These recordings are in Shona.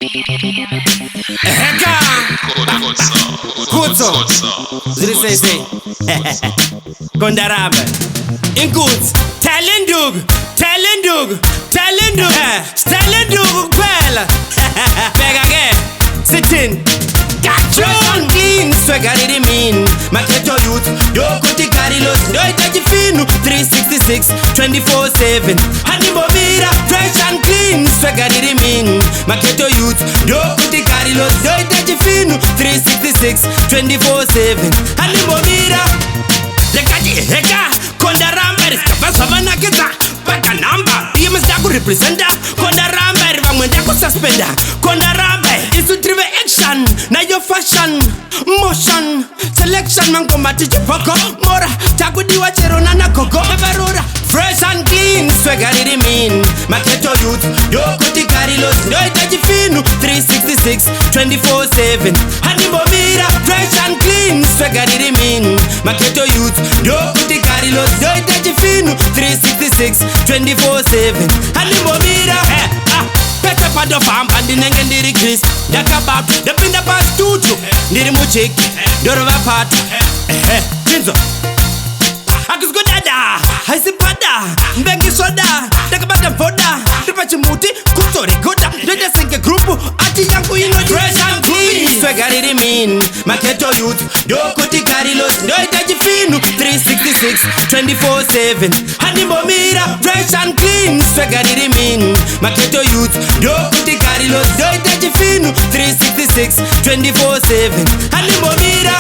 Heka Kutso Zirisese Kondaraba Inkuts Talendug Talendug Pela Bega again Sitin John Clean Swagger mean Maketo youth Dokuti Karilos Doitaji Finu 366 24/7 Hanimobira Fresh and clean Swagger mean Maketo youth Dokuti Karilos Doitaji Finu 366 24/7 Hanimobira Lekati Heka Kondaramber Kavasavana Kita Baka number Yemastaku representa Kondaramber Vamwendaku suspender Kondaramber Isu drive action Na your fashion Motion Selection Mango matichi poko Mora Takudiwa cherona na koko Neverora Fresh and clean Swagger mean Maketo youth Dokuti Karilos Doitaji Finu 366 24/7 Hanimobira Fresh and clean Swagger mean Maketo youth Dokuti Karilos Doitaji Finu 366 24/7 Hanimobira Pete pado fam Andi nenge ndiri Chris Dakabab Depinda pa studio Ndiri muchik Dorova pata Jinzo Akuzgo dada Haisi pada Mbengi soda Dakabata voda Ripachi muti Kuto rekoda Dede senge grupu Ati yanku ino Fresh and clean Swagger mean Maketo youth Dokuti Karilos Doitaji Finu 366 24/7 Hanimobira Fresh and clean Swagger mean Maketo youth Dokuti Karilos Doitaji Finu 366 24/7 Hanimobira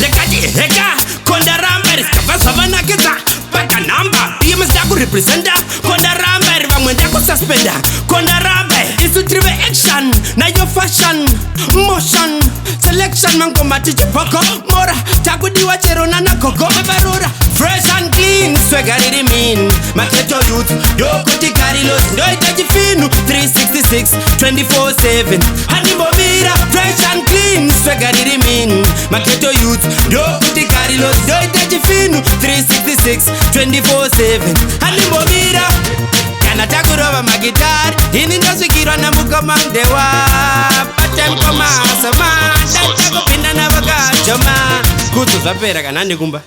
Lekati Heka Kondaramber Kavasavana Kita Baka number Yemastaku representa Kondaramber Vamwendaku suspender Kondaramber Isu drive action Na your fashion Motion Selection Mango matichi poko Mora Takudiwa cherona na koko Neverora Fresh and clean Swagger mean Maketo youth Dokuti Karilos Doitaji Finu 366 24/7 Hanimobira Fresh and clean Swagger mean Maketo youth Dokuti Karilos Doitaji Finu 366 24/7 Hanimobira Kana takurova magitar Hini ndasukirwa na mukomandewa Patem koma sama Danta kupinda na wakachoma Kutu zapera kanandi kumba